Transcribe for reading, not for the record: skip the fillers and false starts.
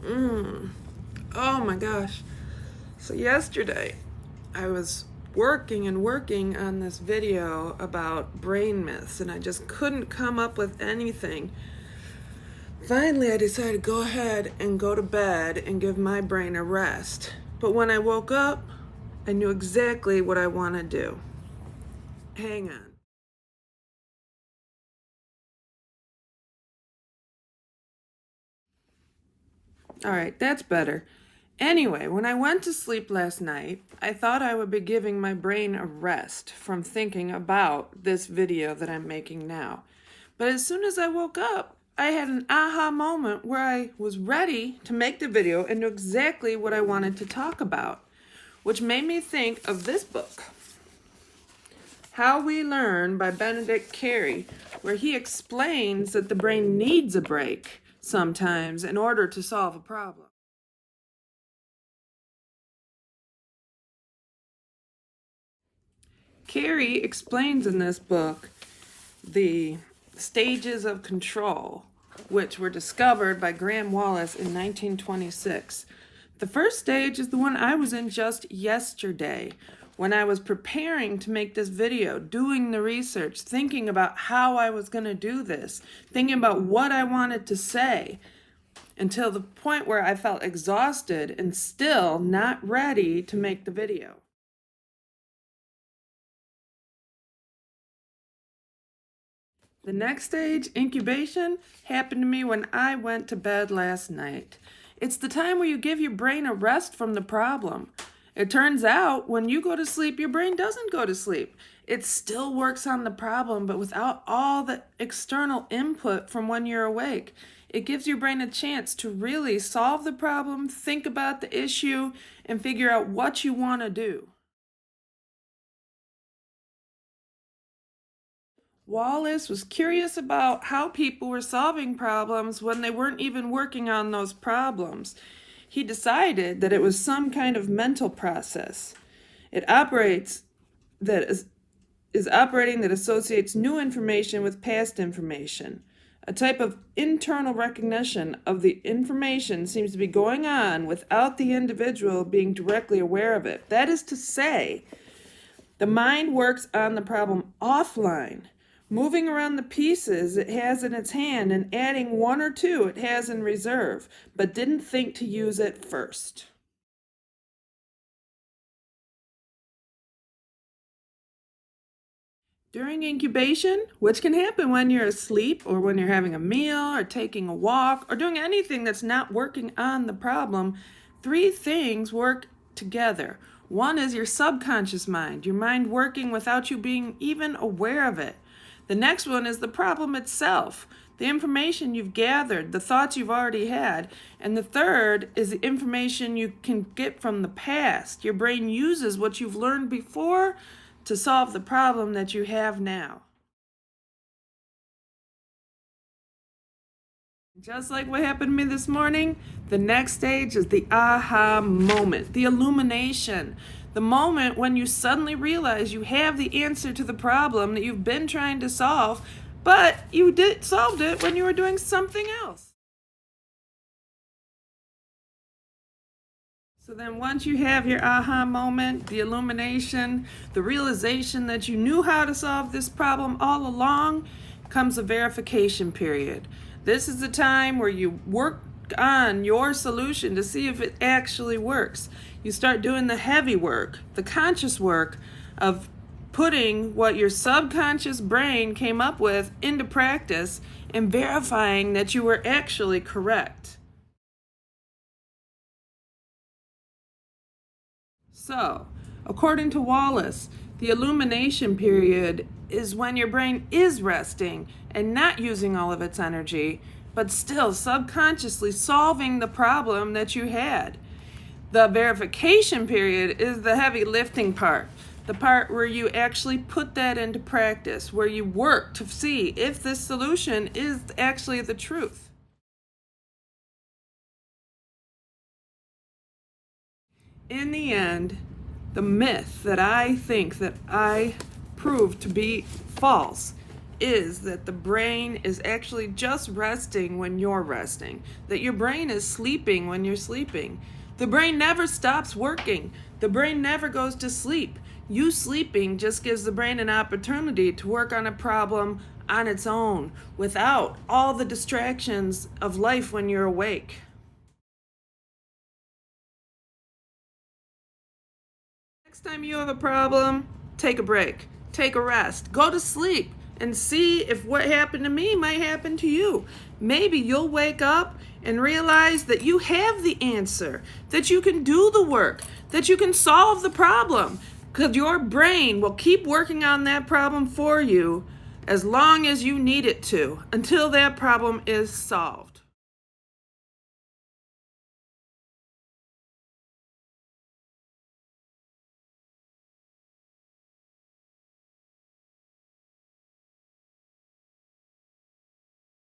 Oh my gosh. So yesterday, I was working and working on this video about brain myths, and I just couldn't come up with anything. Finally, I decided to go ahead and go to bed and give my brain a rest. But when I woke up, I knew exactly what I want to do. Hang on. All right, that's better. Anyway, when I went to sleep last night, I thought I would be giving my brain a rest from thinking about this video that I'm making now. But as soon as I woke up, I had an aha moment where I was ready to make the video and knew exactly what I wanted to talk about, which made me think of this book, How We Learn by Benedict Carey, where he explains that the brain needs a break sometimes in order to solve a problem. Carey explains in this book the stages of control, which were discovered by Graham Wallace in 1926. The first stage is the one I was in just yesterday, when I was preparing to make this video, doing the research, thinking about how I was going to do this, thinking about what I wanted to say, until the point where I felt exhausted and still not ready to make the video. The next stage, incubation, happened to me when I went to bed last night. It's the time where you give your brain a rest from the problem. It turns out when you go to sleep, your brain doesn't go to sleep. It still works on the problem, but without all the external input from when you're awake. It gives your brain a chance to really solve the problem, think about the issue, and figure out what you want to do. Wallace was curious about how people were solving problems when they weren't even working on those problems. He decided that it was some kind of mental process. It operates that is operating that associates new information with past information. A type of internal recognition of the information seems to be going on without the individual being directly aware of it. That is to say, the mind works on the problem offline, moving around the pieces it has in its hand and adding one or two it has in reserve, but didn't think to use it first. During incubation, which can happen when you're asleep or when you're having a meal or taking a walk or doing anything that's not working on the problem, three things work together. One is your subconscious mind, your mind working without you being even aware of it. The next one is the problem itself, the information you've gathered, the thoughts you've already had. And the third is the information you can get from the past. Your brain uses what you've learned before to solve the problem that you have now. Just like what happened to me this morning, the next stage is the aha moment, the illumination. The moment when you suddenly realize you have the answer to the problem that you've been trying to solve, but you solved it when you were doing something else. So then once you have your aha moment, the illumination, the realization that you knew how to solve this problem all along, comes a verification period. This is the time where you work on your solution to see if it actually works. You start doing the heavy work, the conscious work of putting what your subconscious brain came up with into practice and verifying that you were actually correct. So, according to Wallace, the illumination period is when your brain is resting and not using all of its energy, but still subconsciously solving the problem that you had. The verification period is the heavy lifting part, the part where you actually put that into practice, where you work to see if this solution is actually the truth. In the end, the myth that I think that I proved to be false is that the brain is actually just resting when you're resting, that your brain is sleeping when you're sleeping. The brain never stops working. The brain never goes to sleep. You sleeping just gives the brain an opportunity to work on a problem on its own without all the distractions of life when you're awake. Next time you have a problem, take a break, take a rest, go to sleep, and see if what happened to me might happen to you. Maybe you'll wake up and realize that you have the answer, that you can do the work, that you can solve the problem, because your brain will keep working on that problem for you as long as you need it to, until that problem is solved.